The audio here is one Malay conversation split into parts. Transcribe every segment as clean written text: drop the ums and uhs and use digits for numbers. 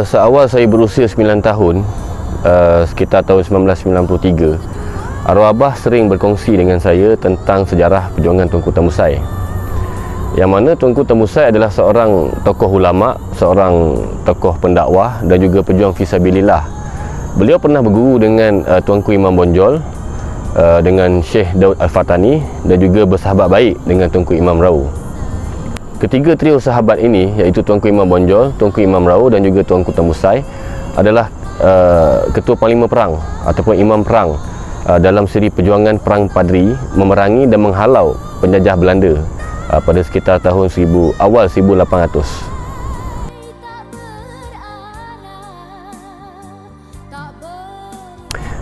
Seawal saya berusia 9 tahun, sekitar tahun 1993, arwah abah sering berkongsi dengan saya tentang sejarah perjuangan Tunku Tangmusai. Yang mana Tunku Tangmusai adalah seorang tokoh ulama, seorang tokoh pendakwah dan juga pejuang fisabilillah. Beliau pernah berguru dengan Tuanku Imam Bonjol, dengan Syekh Daud Al-Fatani dan juga bersahabat baik dengan Tuanku Imam Rau. Ketiga trio sahabat ini, iaitu Tuanku Imam Bonjol, Tuanku Imam Rau dan juga Tuanku Tangmusai, adalah ketua panglima perang ataupun imam perang dalam siri perjuangan Perang Padri, memerangi dan menghalau penjajah Belanda pada sekitar tahun awal 1800.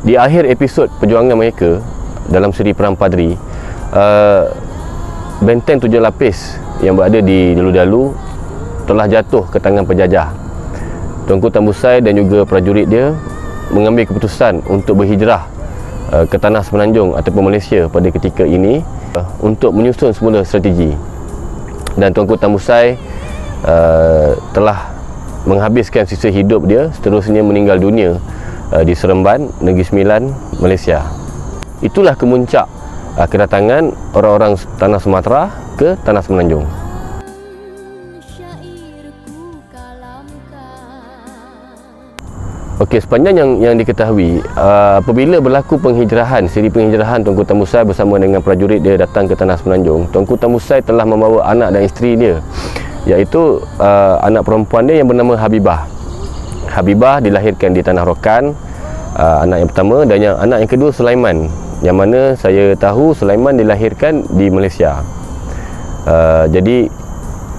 Di akhir episod perjuangan mereka dalam siri Perang Padri, benteng 7 lapis yang berada di Dalu-Dalu telah jatuh ke tangan penjajah. Tuanku Tangmusai dan juga prajurit dia mengambil keputusan untuk berhijrah ke tanah Semenanjung ataupun Malaysia pada ketika ini untuk menyusun semula strategi. Dan Tuanku Tangmusai telah menghabiskan sisa hidup dia, seterusnya meninggal dunia di Seremban, Negeri Sembilan, Malaysia. Itulah kemuncak kedatangan orang-orang tanah Sumatera ke tanah Semenanjung. Okey, sepanjang yang diketahui, apabila berlaku penghijrahan, siri penghijrahan Tuanku Tangmusai bersama dengan prajurit dia datang ke tanah Semenanjung, Tuanku Tangmusai telah membawa anak dan isteri dia, iaitu anak perempuan dia yang bernama Habibah. Habibah dilahirkan di Tanah Rokan, anak yang pertama, dan anak yang kedua Sulaiman, yang mana saya tahu Sulaiman dilahirkan di Malaysia. Jadi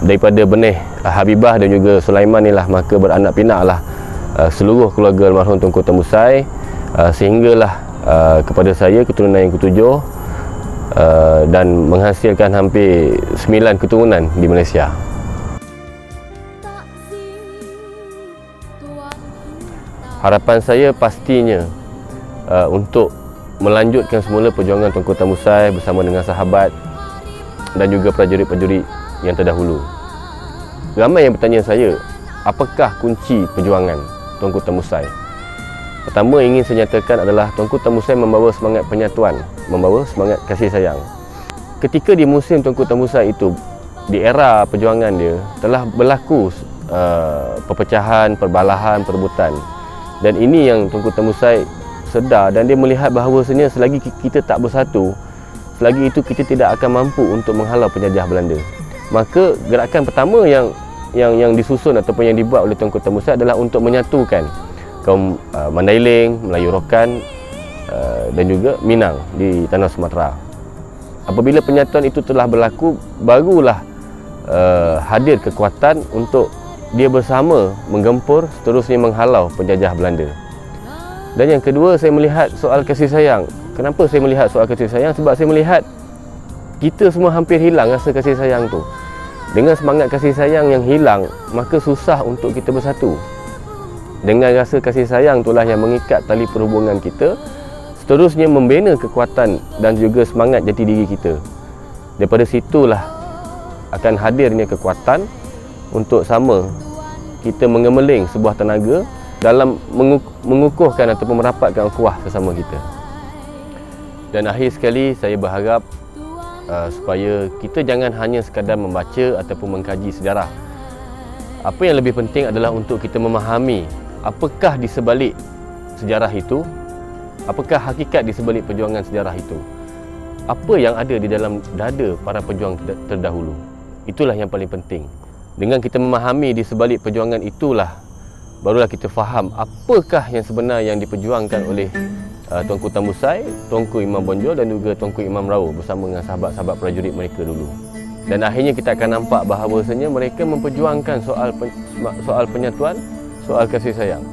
daripada benih Habibah dan juga Sulaiman inilah maka beranak pinaklah seluruh keluarga almarhum Tunku Tangmusai, sehinggalah kepada saya keturunan yang ketujuh, dan menghasilkan hampir 9 keturunan di Malaysia. Harapan saya pastinya untuk melanjutkan semula perjuangan Tunku Tangmusai bersama dengan sahabat dan juga prajurit-prajurit yang terdahulu. Ramai yang bertanya saya, apakah kunci perjuangan Tunku Tangmusai? Pertama ingin saya nyatakan adalah Tunku Tangmusai membawa semangat penyatuan, membawa semangat kasih sayang. Ketika di musim Tunku Tangmusai itu, di era perjuangan dia, telah berlaku perpecahan, perbalahan, perebutan. Dan ini yang Tunku Tangmusai sedar, dan dia melihat bahawasanya selagi kita tak bersatu, selagi itu kita tidak akan mampu untuk menghalau penjajah Belanda. Maka gerakan pertama yang disusun ataupun yang dibuat oleh Tunku Tangmusai adalah untuk menyatukan kaum Mandailing, Melayu Rokan dan juga Minang di tanah Sumatera. Apabila penyatuan itu telah berlaku, barulah hadir kekuatan untuk dia bersama menggempur, seterusnya menghalau penjajah Belanda. Dan yang kedua, saya melihat soal kasih sayang. Kenapa saya melihat soal kasih sayang? Sebab saya melihat kita semua hampir hilang rasa kasih sayang tu. Dengan semangat kasih sayang yang hilang, maka susah untuk kita bersatu. Dengan rasa kasih sayang itulah yang mengikat tali perhubungan kita, seterusnya membina kekuatan dan juga semangat jati diri kita. Daripada situlah akan hadirnya kekuatan untuk sama kita mengemeling sebuah tenaga dalam mengukuhkan ataupun merapatkan ukhuwah sesama kita. Dan akhir sekali saya berharap supaya kita jangan hanya sekadar membaca ataupun mengkaji sejarah. Apa yang lebih penting adalah untuk kita memahami apakah di sebalik sejarah itu, apakah hakikat di sebalik perjuangan sejarah itu, apa yang ada di dalam dada para pejuang terdahulu. Itulah yang paling penting. Dengan kita memahami di sebalik perjuangan itulah, barulah kita faham apakah yang sebenar yang diperjuangkan oleh Tuanku Tangmusai, Tuanku Imam Bonjol dan juga Tuanku Imam Rau bersama dengan sahabat-sahabat prajurit mereka dulu. Dan akhirnya kita akan nampak bahawasanya mereka memperjuangkan soal penyatuan, soal kasih sayang.